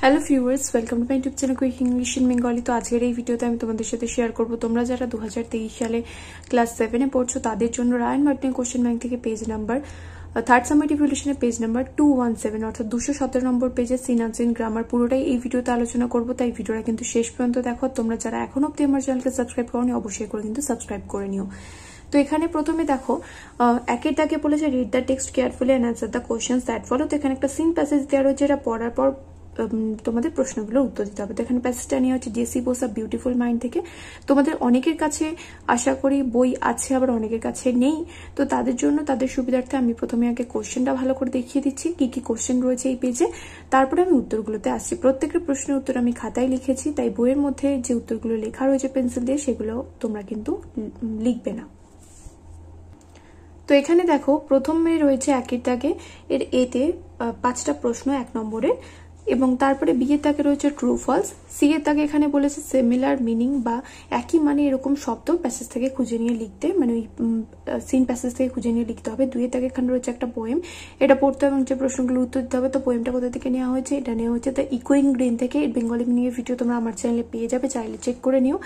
Hello viewers, welcome to my YouTube channel quick English in Bengali. তো আজকের এই ভিডিওতে আমি তোমাদের সাথে শেয়ার করব তোমরা যারা 2023 সালে ক্লাস 7-এ পড়ছো তাদের জন্য রায়ান মার্টিন কোশ্চেন ব্যাংক থেকে পেজ নাম্বার থার্ড সামেটিভ ইভ্যালুয়েশনের পেজ নাম্বার 217 অর্থাৎ 217 নম্বর পেজের সিন আনসিন গ্রামার পুরোটাই এই ভিডিওতে আলোচনা করব। তাই ভিডিওটা কিন্তু শেষ পর্যন্ত দেখো। তোমরা যারা এখন অবধি আমার চ্যানেলকে সাবস্ক্রাইব করোনি অবশ্যই করে কিন্তু সাবস্ক্রাইব করে নিও। তো এখানে প্রথমে দেখো একের দাগে বলেছে read the text carefully and answer the questions that follow. তো এখানে একটা সিন প্যাসেজ দেওয়া রয়েছে, এটা পড়ার পর তোমাদের প্রশ্নগুলোর উত্তর দিতে হবে। তো এখানে প্যাসেজটা নিয়ে হচ্ছে JC Bose a beautiful mind থেকে। তোমাদের অনেকের কাছে আশা করি বই আছে, আবার অনেকের কাছে নেই। তো তাদের জন্য তাদের সুবিধার্থে আমি প্রথমে আগে কোশ্চেনটা ভালো করে দেখিয়ে দিচ্ছি কি কি কোশ্চেন রয়েছে এই পেজে, তারপরে আমি উত্তরগুলোতে আসছি। প্রত্যেকের প্রশ্নের উত্তর আমি খাতায় লিখেছি, তাই বইয়ের মধ্যে যে উত্তরগুলো লেখা রয়েছে পেন্সিল দিয়ে সেগুলো তোমরা কিন্তু লিখবে না। তো এখানে দেখো প্রথমে রয়েছে একের দাগে এর এতে 5টা প্রশ্ন 1 নম্বরের, এবং তারপরে বি এর দাগে রয়েছে ট্রু ফলস। সি এর দাগে এখানে বলেছে সিমিলার মিনিং বা একই মানে এরকম শব্দ প্যাসেজ থেকে খুঁজে নিয়ে লিখতে, মানে ওই সিন প্যাসেজ থেকে খুঁজে নিয়ে লিখতে হবে। 2 এর দাগে এখানে রয়েছে একটা পোয়েম, এটা পড়তে হবে এবং যে প্রশ্নগুলো উত্তর দিতে হবে। তো পোয়েমটা কোথা থেকে নেওয়া হয়েছে? এটা নেওয়া হচ্ছে দ্য ইকোয়িং গ্রেন থেকে। বেঙ্গলি মিনিং এর ভিডিও তোমরা আমার চ্যানেলে পেয়ে যাবে, চাইলে চেক করে নিও।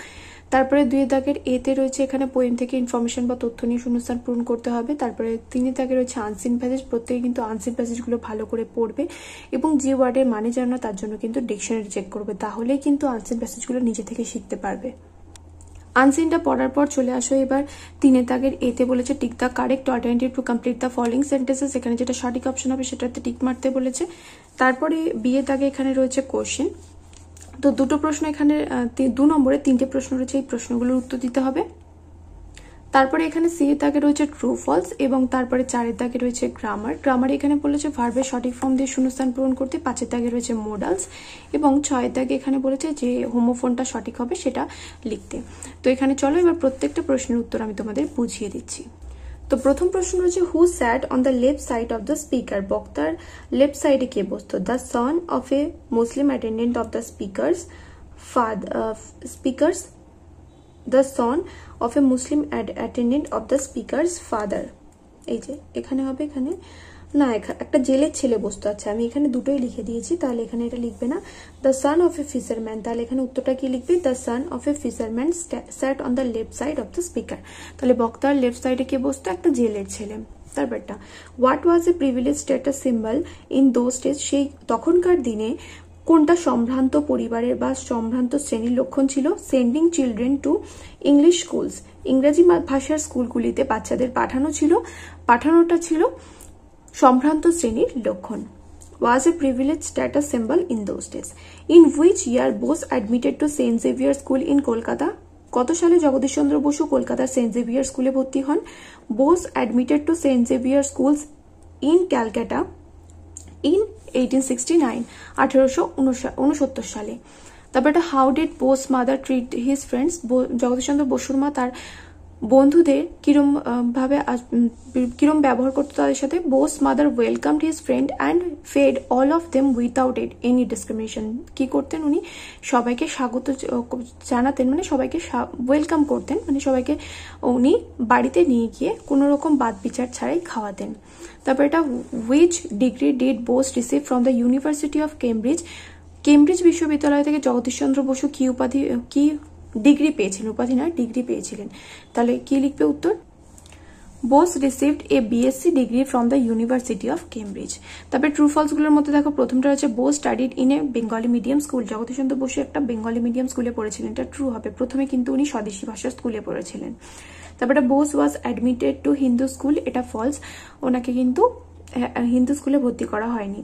তারপরে 2 এর দাগের এতে রয়েছে এখানে পোয়েম থেকে ইনফরমেশন বা তথ্য নিয়ে শূন্যস্থান পূরণ করতে হবে। তারপরে 3 এর দাগে রয়েছে আনসিন প্যাসেজ। প্রত্যেকে কিন্তু আনসিন প্যাসেজগুলো ভালো করে পড়বে এবং যে ওয়ার্ডের মানে জানো না তার জন্য কিন্তু ডিকশনারি চেক করবে, তাহলেই কিন্তু আনসিন প্যাসেজগুলো নিজে থেকে শিখতে পারবে। আনসিনটা পড়ার পর চলে আসো এবার 3 এর দাগের এতে বলেছে tick the correct alternative to complete the following sentences. এখানে যেটা সঠিক অপশন হবে সেটাতে টিক মারতে বলেছে। তারপরে বি এর দাগে এখানে রয়েছে কোশ্চেন। তো দুটো প্রশ্ন এখানে 2 নম্বরে 3টে প্রশ্ন রয়েছে, এই প্রশ্নগুলোর উত্তর দিতে হবে। তারপরে এখানে সি এর দাগে রয়েছে ট্রু ফলস, এবং তারপরে 4 এর দাগে রয়েছে গ্রামার। গ্রামার এখানে বলেছে ভার্বের সঠিক ফর্ম দিয়ে শূন্যস্থান পূরণ করতে। 5 এর দাগে রয়েছে মোডালস, এবং 6 এর দাগে এখানে বলেছে যে হোমোফোনটা সঠিক হবে সেটা লিখতে। তো এখানে চলো এবার প্রত্যেকটা প্রশ্নের উত্তর আমি তোমাদের বুঝিয়ে দিচ্ছি। তো প্রথম প্রশ্ন রয়েছে who sat on the left side of the speaker. বক্তার লেফট সাইডে কে বসতো? The son of a Muslim attendant of the speaker's the son of a Muslim attendant of the speaker's father। এই যে এখানে হবে, এখানে না একটা জেলের ছেলে বসতো। আচ্ছা আমি এখানে দুটোই লিখে দিয়েছি, তাহলে এখানে এটা লিখবে না। The son of a fisherman, তাহলে এখানে উত্তরটা কি লিখবে? The son of a fisherman sat on the left side of the speaker. তাহলে বক্তার লেফট সাইডে কে বসতো? একটা জেলের ছেলে। তারপরটা what was a privilege status symbol in those days. সেই তখনকার দিনে কোনটা সম্ভ্রান্ত পরিবারের বা সম্ভ্রান্ত শ্রেণীর লক্ষণ ছিল? Sending children to English schools. ইংরেজি ভাষার স্কুলগুলিতে বাচ্চাদের পাঠানোটা ছিল সম্ভ্রান্ত শ্রেণীর লক্ষণ। was a privileged status symbol in those days. In which year Bose admitted to St. Xavier School in Kolkata? কত সালে জগদীশ চন্দ্র বসু কলকাতার সেন্ট জেভিয়ার স্কুলে ভর্তি হন? Bose admitted to saint Xavier schools in Calcutta in 1869 1869 সালে। তারপর এটা how did Bose mother treat his friends. Jagadish Chandra বসুর মা তার বন্ধুদের কিরম ব্যবহার করতো তাদের সাথে? Bose mother welcomed his friend and fed all of them without any discrimination. কি করতেন উনি? সবাইকে স্বাগত জানাতেন, মানে সবাইকে ওয়েলকাম করতেন, মানে সবাইকে উনি বাড়িতে নিয়ে গিয়ে কোনো রকম বাদ বিচার ছাড়াই খাওয়াতেন। তারপর এটা which degree did Bose receive from the university of Cambridge. Cambridge বিশ্ববিদ্যালয় থেকে জগদীশচন্দ্র বসু কি ডিগ্রি পেয়েছিলেন? উপাধি না, ডিগ্রি পেয়েছিলেন। তাহলে কি লিখবে উত্তর? Bose received a BSc degree from the university of Cambridge. তারপরে ট্রু ফলস গুলোর মধ্যে দেখো প্রথমটা হচ্ছে Bose studied in a Bengali medium school. Jagadishchandra Basu একটা বেঙ্গলি মিডিয়াম স্কুলে পড়েছিলেন, এটা ট্রু হবে। প্রথমে কিন্তু উনি স্বদেশী ভাষার স্কুলে পড়েছিলেন। তারপরে Bose was admitted to Hindu school, এটা ফলস, ওনাকে কিন্তু হিন্দু স্কুলে ভর্তি করা হয়নি।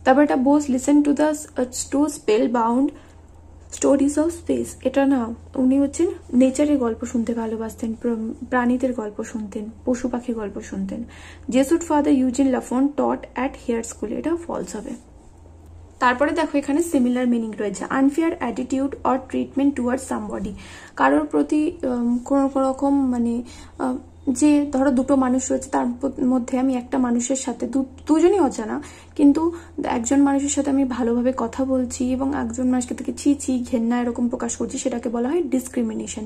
তারপর এটা Bose listen to the spell bound stories of speech, এটা না, উনি হচ্ছেন নেচারের গল্প শুনতে ভালোবাসতেন, প্রাণীদের গল্প শুনতেন, পশু পাখির গল্প শুনতেন। Jesuit father Eugene Lafont taught at Hare school, এটা ফলস হবে। তারপরে দেখো এখানে সিমিলার মিনিং রয়েছে unfair attitude or treatment towards somebody. কারোর প্রতি কোনো রকম মানে যে ধরো দুটো মানুষ রয়েছে, তার মধ্যে আমি একটা মানুষের সাথে দুজনই অজানা, কিন্তু একজন মানুষের সাথে আমি ভালোভাবে কথা বলছি এবং একজন মানুষকে থেকে ছি ছি ঘেন্না এরকম প্রকাশ করছি, সেটাকে বলা হয় ডিসক্রিমিনেশন।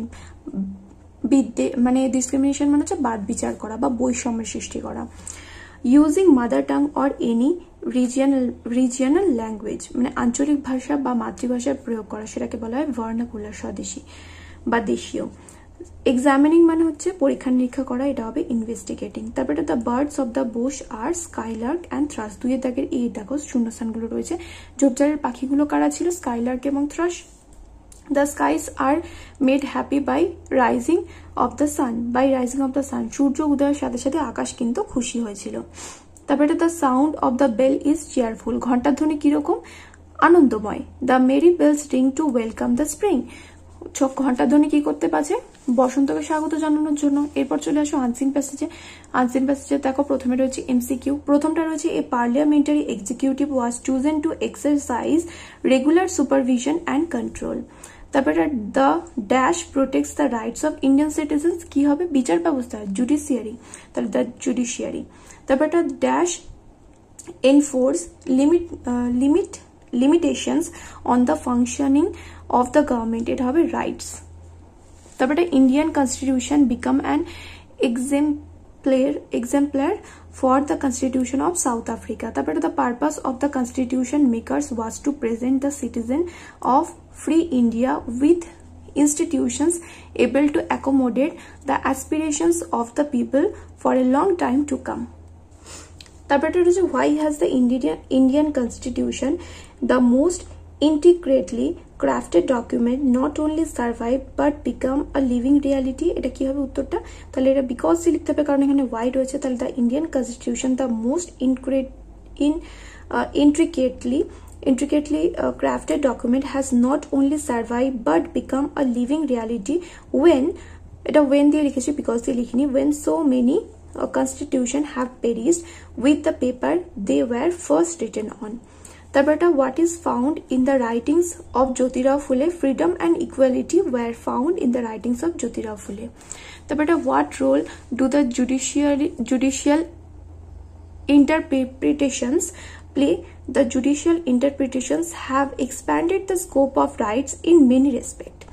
মানে ডিসক্রিমিনেশন মানে হচ্ছে বাদ বিচার করা বা বৈষম্যের সৃষ্টি করা। Using mother tongue or any regional language, মানে আঞ্চলিক ভাষা বা মাতৃভাষার প্রয়োগ করা, সেটাকে বলা হয় ভার্নাকুলার, স্বদেশী বা দেশীয়। এক্সামিনিং মানে হচ্ছে পরীক্ষা নিরীক্ষা করা, এটা হবে ইনভেস্টিগেটিং। তারপরে the birds of the bush আর স্কাইলার্ক অ্যান্ড থ্রাশ, দুইয়ের দাগের এই দেখো শূন্যস্থানগুলো রয়েছে। ঝোপঝাড়ের পাখিগুলো কারা ছিল? স্কাইলার্ক এবং trash. The skies are made happy by rising of the sun. By rising of the sun, সূর্য উদয়ের সাথে সাথে আকাশ কিন্তু খুশি হয়েছিল। তারপরে the sound of the bell is cheerful, ঘন্টার ধ্বনি কিরকম? আনন্দময়। The merry bells ring to welcome the spring, ঘন্টার ধ্বনি কি করতে পারছে? বসন্তকে স্বাগত জানানোর জন্য। এরপর চলে আসো আনসিন প্যাসেজে। আনসিন প্যাসেজে দেখো প্রথমে রয়েছে এমসিকিউ। প্রথমটা রয়েছে a parliamentary executive was chosen to exercise regular supervision and control. তারপরে the dash protects the rights of Indian citizens, কি হবে? বিচার ব্যবস্থা, জুডিশিয়ারি, তাহলে দ্য জুডিশিয়ারি। তারপরে dash enforce limitations on the functioning of the government, এটা হবে rights. তারপরে Indian constitution become an exemplar for the constitution of South Africa. তারপরে the purpose of the constitution makers was to present the citizen of free India with institutions able to accommodate the aspirations of the people for a long time to come. তারপরে রয়েছে why has the Indian constitution, the most intricately crafted document, not only survived but become a living reality, এটা কি হবে উত্তরটা? তাহলে এটা because লিখতে হবে, কারণ এখানে why রয়েছে। তাহলে the Indian constitution, the most intricately crafted document has not only survived but become a living reality when, এটা when দিয়ে লিখেছি, বিকজ দিয়ে লিখিনি, when so many constitution have perished with the paper they were first written on. তারপরটা what is found in the writings of Jyotirao Phule, freedom and equality were found in the writings of Jyotirao Phule. তারপরটা what role do the judicial interpretations play? The judicial interpretations have expanded the scope of rights in many respects.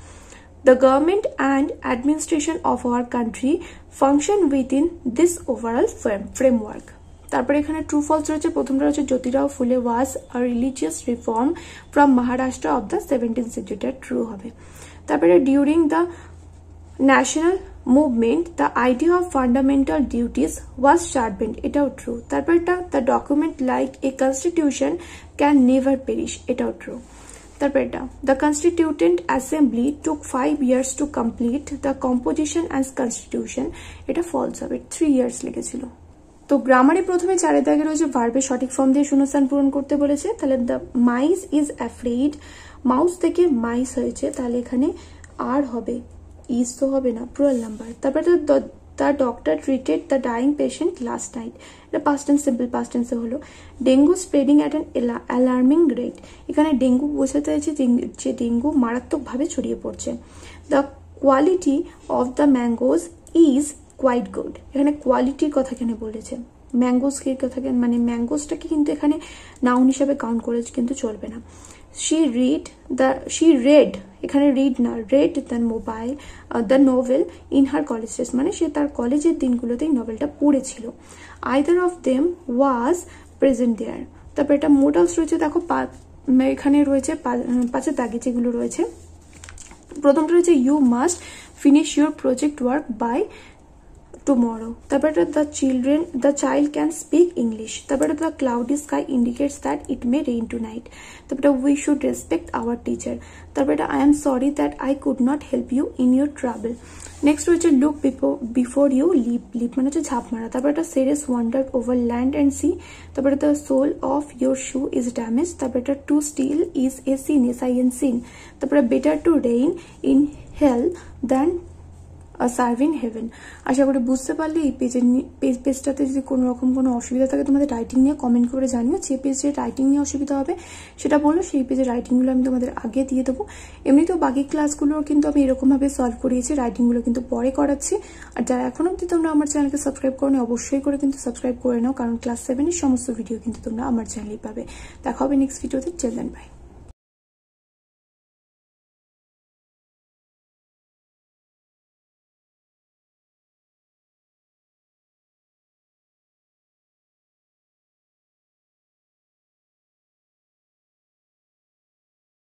The government and administration of our country function within this overall framework. তারপরে এখানে true false রয়েছে। প্রথমটা রয়েছে Jyotirao Phule was a religious reform from Maharashtra of the 17th century, এটা true হবে। তারপরে during the national movement the idea of fundamental duties was sharpened, এটাও true. তারপরটা the document like a constitution can never perish, এটাও true. তারপরটা the constituent assembly took 5 years to complete the composition and constitution, এটা false হবে, 3 years লেগেছিল। তো গ্রামারে প্রথমে 4 দাগে রয়েছে ভার্বের সঠিক ফর্ম দিয়ে শূন্যস্থান পূরণ করতে বলেছে। তাহলে দ্য মাইস ইজ অ্যাফ্রেড, মাউস থেকে মাইস হয়েছে, তাহলে এখানে আর হবে, ইজ তো হবে না, প্লুরাল নাম্বার। তারপরে the doctor treated the dying patient last night, এটা পাস্ট টেন্স, সিম্পল পাস্ট টেন্সে হলো। Dengue spreading at an alarming rate, এখানে ডেঙ্গু বোঝাতে চাইছে যে ডেঙ্গু মারাত্মকভাবে ছড়িয়ে পড়ছে। The quality of the mangoes is quite good, এখানে কোয়ালিটির কথা এখানে বলেছে, ম্যাঙ্গোজকে কথা, মানে ম্যাঙ্গোজটাকে কিন্তু এখানে নাউন হিসাবে কাউন্ট করে কিন্তু চলবে না। she read, এখানে রিড না, read the novel in her college days, মানে সে তার কলেজের দিনগুলোতে এই নভেলটা পড়েছিল। either of them was present there। তারপর এটা মোডালস রয়েছে, দেখো এখানে রয়েছে 5 দাগে যেগুলো রয়েছে। প্রথমটা রয়েছে you must finish your project work by tomorrow. তারপরে the child can speak English. তারপরে the cloudy sky indicates that it may rain tonight. তারপরে we should respect our teacher. তারপরে I am sorry that I could not help you in your trouble. Next রয়েছে look before you leap মানে হচ্ছে ঝাঁপ মারা। তারপরে Ceres wandered over land and sea. তারপরে the sole of your shoe is damaged. তারপরে to steal is a sin, S-I-N, sin. তারপরে better to reign in hell than serving heaven. আশা করি বুঝতে পারলে এই পেজটাতে যদি কোনো রকম কোনো অসুবিধা থাকে তোমাদের রাইটিং নিয়ে কমেন্ট করে জানিও। যে পেজে রাইটিং নিয়ে অসুবিধা হবে সেটা বলো, সেই পেজের রাইটিংগুলো আমি তোমাদের আগে দিয়ে দেবো। এমনিতেও বাকি ক্লাসগুলো কিন্তু আমি এরকমভাবে সলভ করিয়েছি, রাইটিংগুলো কিন্তু পরে করাচ্ছি। আর যারা এখন অবধি তোমরা আমার চ্যানেলকে সাবস্ক্রাইব করো অবশ্যই করে কিন্তু সাবস্ক্রাইব করে নাও, কারণ ক্লাস 7 এর সমস্ত ভিডিও কিন্তু তোমরা আমার চ্যানেলেই পাবে। দেখা হবে নেক্সট ভিডিওতে, টিল দেন বাই।